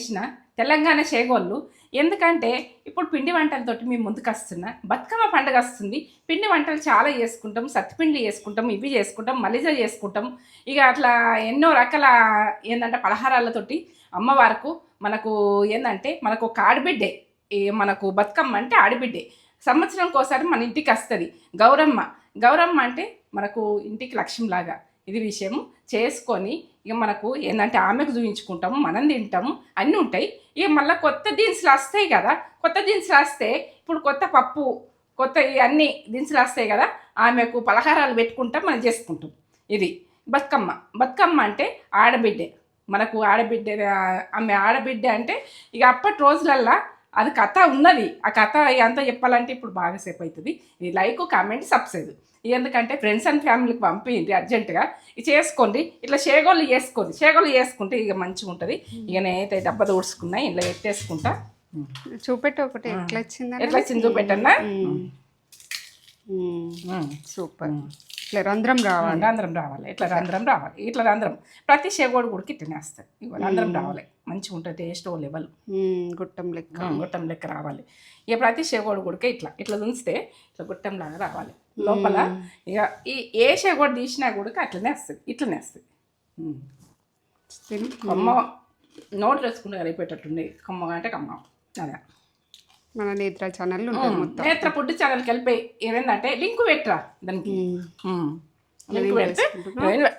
చేసిన తెలంగాణ చేగోళ్ళు. ఎందుకంటే ఇప్పుడు పిండి వంటలతోటి మేము ముందుకు వస్తున్నా. బతుకమ్మ పండుగ వస్తుంది, పిండి వంటలు చాలా చేసుకుంటాం, సత్తుపిండి చేసుకుంటాం, ఇవి చేసుకుంటాం, మలిజ చేసుకుంటాం. ఇక అట్లా ఎన్నో రకాల ఏంటంటే పలహారాలతోటి అమ్మవారికి మనకు ఏంటంటే మనకు ఒక ఆడబిడ్డే, మనకు బతుకమ్మ అంటే ఆడబిడ్డే. సంవత్సరంకి ఒకసారి మన ఇంటికి వస్తుంది గౌరమ్మ. గౌరమ్మ అంటే మనకు ఇంటికి లక్ష్మిలాగా. ఇది విషయం చేసుకొని ఇక మనకు ఏంటంటే ఆమెకు చూపించుకుంటాము, మనం తింటాము, అన్నీ ఉంటాయి. ఇక మళ్ళీ కొత్త దినుసులు వస్తాయి కదా, కొత్త దినుసులు వస్తే ఇప్పుడు కొత్త పప్పు, కొత్త అన్ని దినుసులు వస్తాయి కదా, ఆమెకు పలహారాలు పెట్టుకుంటాం, మనం చేసుకుంటాం. ఇది బతుకమ్మ. బతుకమ్మ అంటే ఆడబిడ్డే, మనకు ఆడబిడ్డ. ఆమె ఆడబిడ్డ అంటే ఇక అప్పటి రోజులల్లా అది కథ ఉన్నది. ఆ కథ అంతా చెప్పాలంటే ఇప్పుడు బాగాసేపు అవుతుంది. ఇది లైక్, కామెంట్, సబ్స్క్రైబ్. ఎందుకంటే ఫ్రెండ్స్ అండ్ ఫ్యామిలీకి పంపింది అర్జెంటుగా. ఇది చేసుకోండి, ఇట్లా చేగోళ్ళు చేసుకోండి. చేగోళ్ళు చేసుకుంటే ఇక మంచిగా ఉంటుంది. ఇక నేనైతే డబ్బా దూడ్చుకున్నా, ఇలా ఎత్తేసుకుంటా. చూపెట్టు ఒకటి ఎట్లా వచ్చింది, ఎట్లా వచ్చింది చూపెట్టన్నా. సూపర్. ఇట్లా రంధ్రం రావాలి, రంధ్రం రావాలి, ఇట్లా రంధ్రం రావాలి, ఇట్లా రంధ్రం. ప్రతి చేగోడు కూడా ఇట్లనే వస్తుంది. ఇక రంధ్రం రావాలి, మంచిగా ఉంటుంది. టేస్ట్ ఓ లెవెల్, గుట్టం లెక్క రావాలి. ఇక ప్రతి చేగోడు కూడా ఇట్లా ఇట్లా దుంచితే ఇట్లా గుట్టం లాగా రావాలి లోపల. ఇక ఏ చేగోడు తీసినా కూడా అట్లనే వస్తుంది, ఇట్లనే వస్తుంది. కొమ్మ నోట్ వేసుకుంటే కలిపేటట్టుండే. కొమ్మగా అంటే కమ్మ. అదే మన నేత్ర ఛానల్, నేత్ర ఫుడ్ ఛానల్కి వెళ్ళిపోయి ఏమైందంటే లింక్ పెట్టరా దానికి. లింక్ పెడితే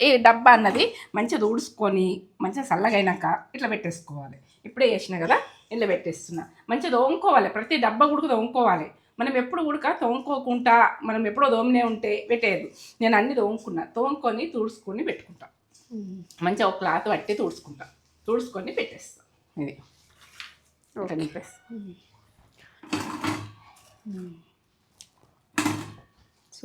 ఈ డబ్బా అన్నది మంచిగా ఊడ్చుకొని మంచిగా చల్లగైనాక ఇట్లా పెట్టేసుకోవాలి. ఇప్పుడే వేసిన కదా, ఇట్లా పెట్టేస్తున్నా. మంచిగా తోముకోవాలి, ప్రతి డబ్బా కూడా తోముకోవాలి. మనం ఎప్పుడు కూడా తోముకోకుండా మనం ఎప్పుడో తోమనే ఉంటే పెట్టేది. నేను అన్ని తోముకొని తుడుచుకొని పెట్టుకుంటా. మంచిగా ఒక క్లాత్ పట్టి తుడుచుకొని పెట్టేస్తాను. ఇది నింపేస్తాను.